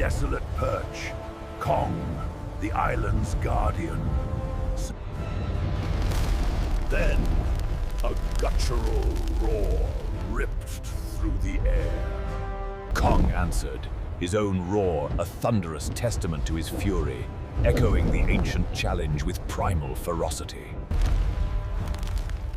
desolate perch, Kong, the island's guardian. Then, a guttural roar ripped through the air. Kong answered, his own roar a thunderous testament to his fury, echoing the ancient challenge with primal ferocity.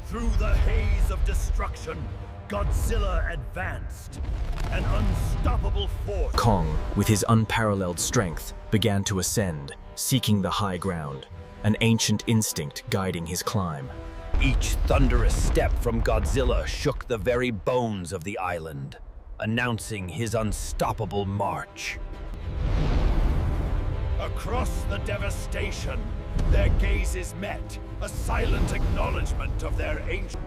Through the haze of destruction, Godzilla advanced, an unstoppable force. Kong, with his unparalleled strength, began to ascend, seeking the high ground, an ancient instinct guiding his climb. Each thunderous step from Godzilla shook the very bones of the island, announcing his unstoppable march. Across the devastation, their gazes met, a silent acknowledgement of their ancient...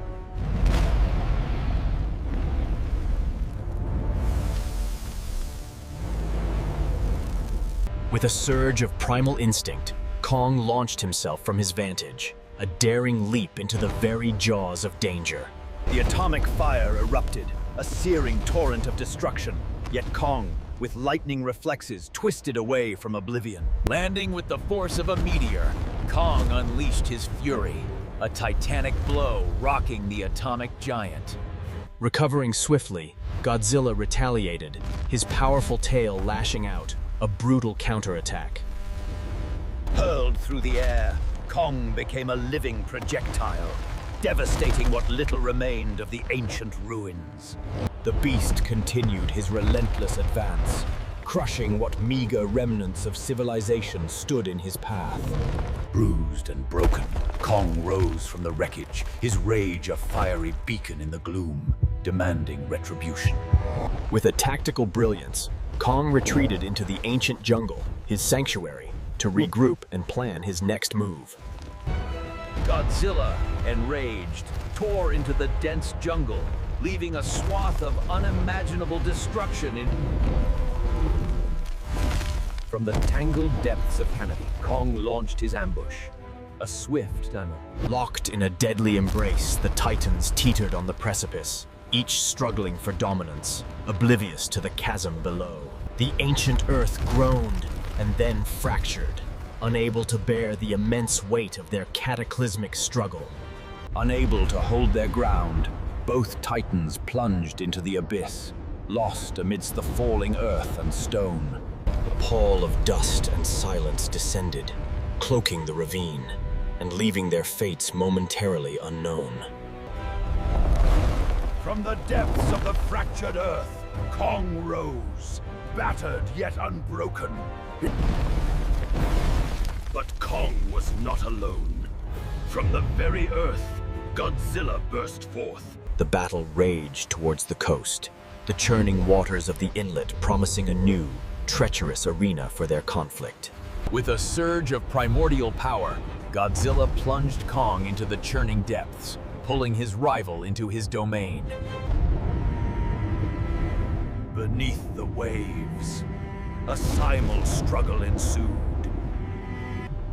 With a surge of primal instinct, Kong launched himself from his vantage, a daring leap into the very jaws of danger. The atomic fire erupted, a searing torrent of destruction, yet Kong, with lightning reflexes, twisted away from oblivion. Landing with the force of a meteor, Kong unleashed his fury, a titanic blow rocking the atomic giant. Recovering swiftly, Godzilla retaliated, his powerful tail lashing out, a brutal counterattack. Hurled through the air, Kong became a living projectile, devastating what little remained of the ancient ruins. The beast continued his relentless advance, crushing what meager remnants of civilization stood in his path. Bruised and broken, Kong rose from the wreckage, his rage a fiery beacon in the gloom, demanding retribution. With a tactical brilliance, Kong retreated into the ancient jungle, his sanctuary, to regroup and plan his next move. Godzilla, enraged, tore into the dense jungle, leaving a swath of unimaginable destruction in... From the tangled depths of canopy, Kong launched his ambush. A swift and... Locked in a deadly embrace, the Titans teetered on the precipice, each struggling for dominance, oblivious to the chasm below. The ancient earth groaned and then fractured, unable to bear the immense weight of their cataclysmic struggle. Unable to hold their ground, both Titans plunged into the abyss, lost amidst the falling earth and stone. A pall of dust and silence descended, cloaking the ravine, and leaving their fates momentarily unknown. From the depths of the fractured earth, Kong rose, battered yet unbroken. But Kong was not alone. From the very earth, Godzilla burst forth. The battle raged towards the coast, the churning waters of the inlet promising a new, treacherous arena for their conflict. With a surge of primordial power, Godzilla plunged Kong into the churning depths, pulling his rival into his domain. Beneath the waves, a simul struggle ensued.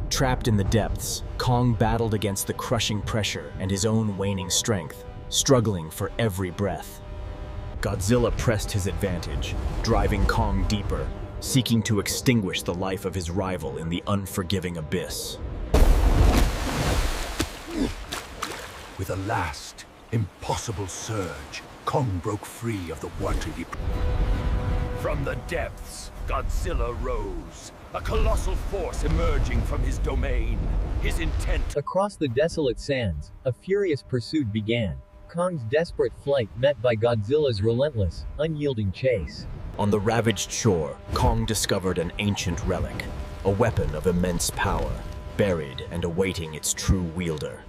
Trapped in the depths, Kong battled against the crushing pressure and his own waning strength, struggling for every breath. Godzilla pressed his advantage, driving Kong deeper, seeking to extinguish the life of his rival in the unforgiving abyss. With a last, impossible surge, Kong broke free of the watery... From the depths, Godzilla rose, a colossal force emerging from his domain, his intent... Across the desolate sands, a furious pursuit began. Kong's desperate flight met by Godzilla's relentless, unyielding chase. On the ravaged shore, Kong discovered an ancient relic, a weapon of immense power, buried and awaiting its true wielder.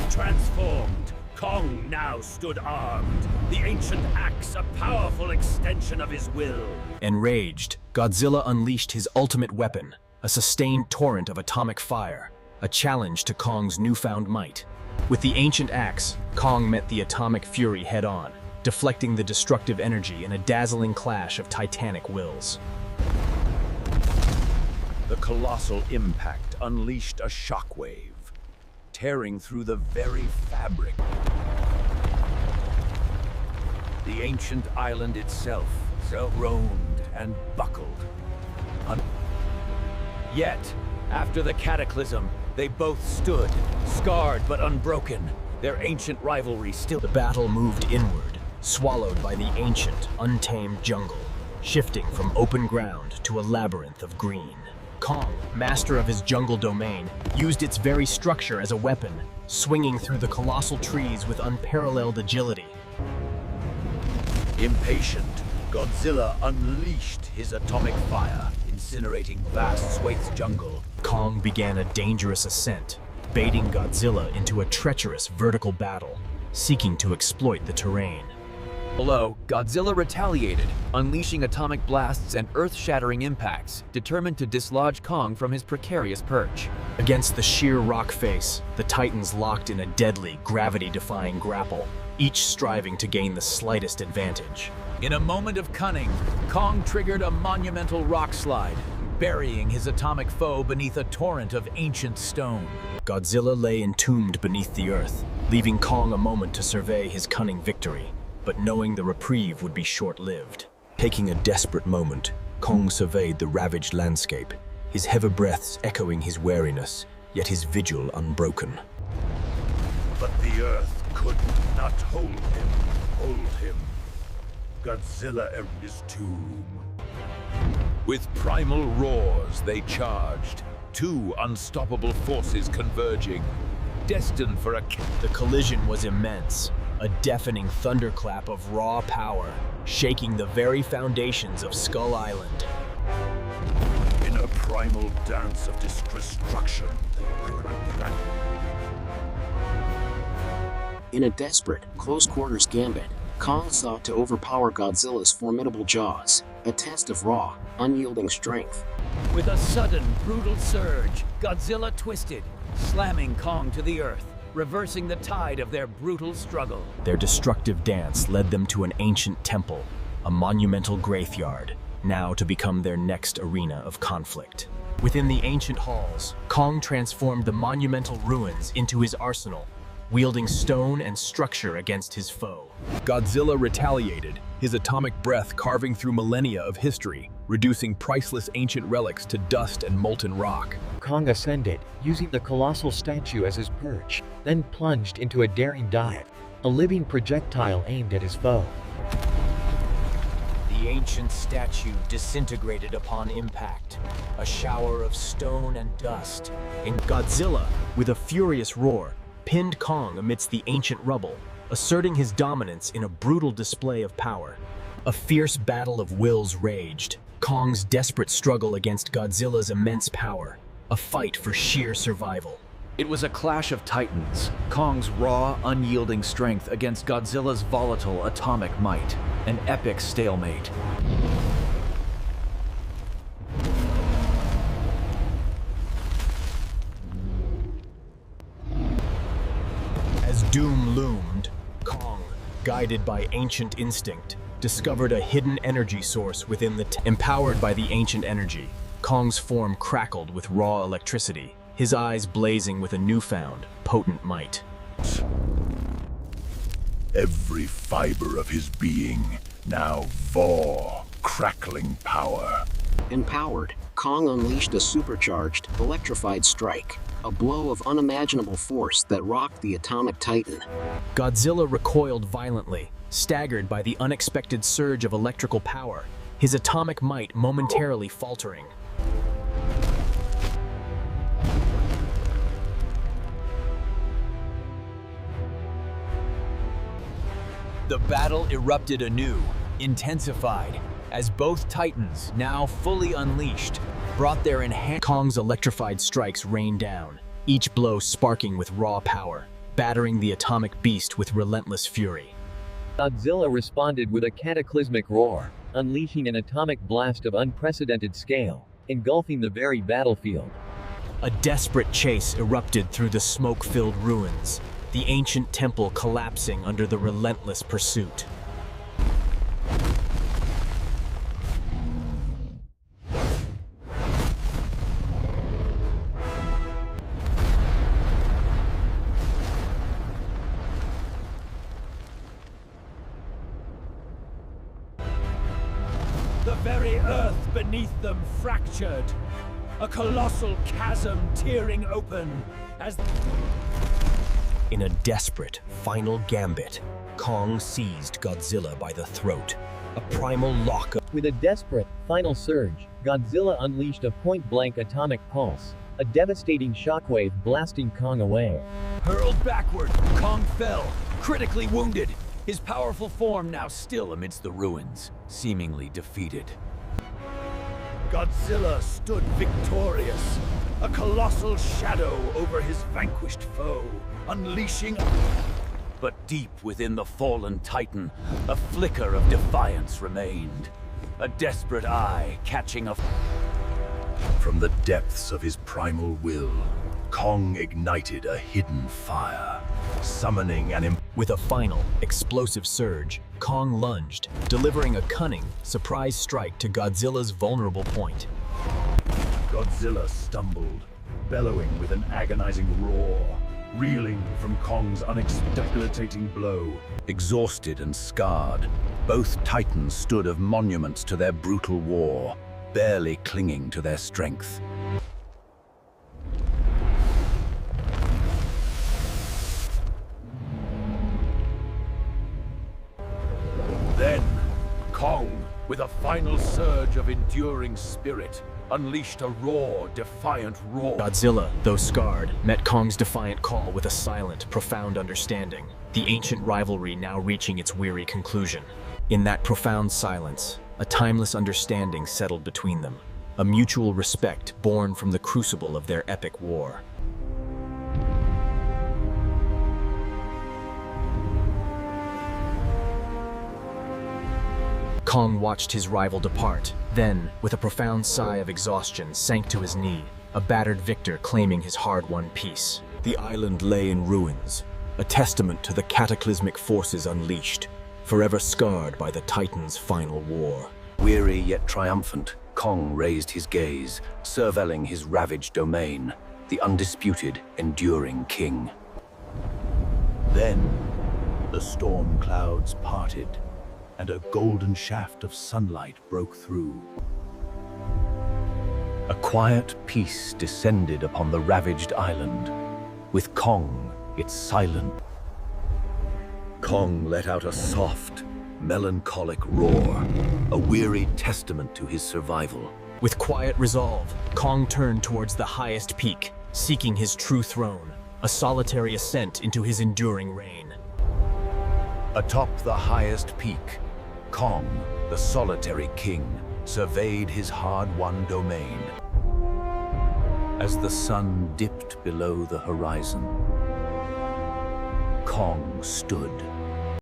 Transformed, Kong now stood armed, the ancient axe a powerful extension of his will. Enraged, Godzilla unleashed his ultimate weapon, a sustained torrent of atomic fire, a challenge to Kong's newfound might. With the ancient axe, Kong met the atomic fury head-on, deflecting the destructive energy in a dazzling clash of titanic wills. The colossal impact unleashed a shockwave, tearing through the very fabric. The ancient island itself groaned and buckled. Yet, after the cataclysm, they both stood, scarred but unbroken, their ancient rivalry still. The battle moved inward, swallowed by the ancient, untamed jungle, shifting from open ground to a labyrinth of green. Kong, master of his jungle domain, used its very structure as a weapon, swinging through the colossal trees with unparalleled agility. Impatient, Godzilla unleashed his atomic fire, incinerating vast swathes of jungle. Kong began a dangerous ascent, baiting Godzilla into a treacherous vertical battle, seeking to exploit the terrain. Below, Godzilla retaliated, unleashing atomic blasts and earth-shattering impacts, determined to dislodge Kong from his precarious perch. Against the sheer rock face, the Titans locked in a deadly, gravity-defying grapple, each striving to gain the slightest advantage. In a moment of cunning, Kong triggered a monumental rock slide, burying his atomic foe beneath a torrent of ancient stone. Godzilla lay entombed beneath the earth, leaving Kong a moment to survey his cunning victory, but knowing the reprieve would be short-lived. Taking a desperate moment, Kong surveyed the ravaged landscape, his heavy breaths echoing his wariness, yet his vigil unbroken. But the earth could not hold him. Godzilla entered his tomb. With primal roars, they charged, two unstoppable forces converging, destined for a... The collision was immense, a deafening thunderclap of raw power, shaking the very foundations of Skull Island. In a primal dance of destruction. In a desperate, close-quarters gambit, Kong sought to overpower Godzilla's formidable jaws, a test of raw, unyielding strength. With a sudden, brutal surge, Godzilla twisted, slamming Kong to the earth, reversing the tide of their brutal struggle. Their destructive dance led them to an ancient temple, a monumental graveyard, now to become their next arena of conflict. Within the ancient halls, Kong transformed the monumental ruins into his arsenal, wielding stone and structure against his foe. Godzilla retaliated, his atomic breath carving through millennia of history, reducing priceless ancient relics to dust and molten rock. Kong ascended, using the colossal statue as his perch, then plunged into a daring dive, a living projectile aimed at his foe. The ancient statue disintegrated upon impact, a shower of stone and dust, and Godzilla, with a furious roar, pinned Kong amidst the ancient rubble, asserting his dominance in a brutal display of power. A fierce battle of wills raged, Kong's desperate struggle against Godzilla's immense power, a fight for sheer survival. It was a clash of titans, Kong's raw, unyielding strength against Godzilla's volatile atomic might, an epic stalemate. As doom loomed, Kong, guided by ancient instinct, discovered a hidden energy source within the empowered by the ancient energy. Kong's form crackled with raw electricity, his eyes blazing with a newfound, potent might. Every fiber of his being now raw, crackling power. Empowered, Kong unleashed a supercharged, electrified strike, a blow of unimaginable force that rocked the atomic titan. Godzilla recoiled violently, staggered by the unexpected surge of electrical power, his atomic might momentarily faltering. The battle erupted anew, intensified, as both titans, now fully unleashed, brought their enhanced... Kong's electrified strikes rained down, each blow sparking with raw power, battering the atomic beast with relentless fury. Godzilla responded with a cataclysmic roar, unleashing an atomic blast of unprecedented scale, engulfing the very battlefield. A desperate chase erupted through the smoke-filled ruins, the ancient temple collapsing under the relentless pursuit. The very earth beneath them fractured, a colossal chasm tearing open as... In a desperate final gambit, Kong seized Godzilla by the throat. A primal lock of... With a desperate, final surge, Godzilla unleashed a point-blank atomic pulse, a devastating shockwave blasting Kong away. Hurled backward, Kong fell, critically wounded, his powerful form now still amidst the ruins, seemingly defeated. Godzilla stood victorious, a colossal shadow over his vanquished foe, unleashing... But deep within the fallen Titan, a flicker of defiance remained. A desperate eye catching a... From the depths of his primal will, Kong ignited a hidden fire, summoning an... With a final, explosive surge, Kong lunged, delivering a cunning, surprise strike to Godzilla's vulnerable point. Godzilla stumbled, bellowing with an agonizing roar, reeling from Kong's debilitating blow. Exhausted and scarred, both Titans stood as monuments to their brutal war, barely clinging to their strength. Then, Kong, with a final surge of enduring spirit, unleashed a raw, defiant roar. Godzilla, though scarred, met Kong's defiant call with a silent, profound understanding, the ancient rivalry now reaching its weary conclusion. In that profound silence, a timeless understanding settled between them, a mutual respect born from the crucible of their epic war. Kong watched his rival depart, then, with a profound sigh of exhaustion, sank to his knee, a battered victor claiming his hard-won peace. The island lay in ruins, a testament to the cataclysmic forces unleashed, forever scarred by the Titan's final war. Weary yet triumphant, Kong raised his gaze, surveilling his ravaged domain, the undisputed, enduring king. Then, the storm clouds parted, and a golden shaft of sunlight broke through. A quiet peace descended upon the ravaged island, with Kong, its silent. Kong let out a soft, melancholic roar, a weary testament to his survival. With quiet resolve, Kong turned towards the highest peak, seeking his true throne, a solitary ascent into his enduring reign. Atop the highest peak, Kong, the solitary king, surveyed his hard-won domain. As the sun dipped below the horizon, Kong stood,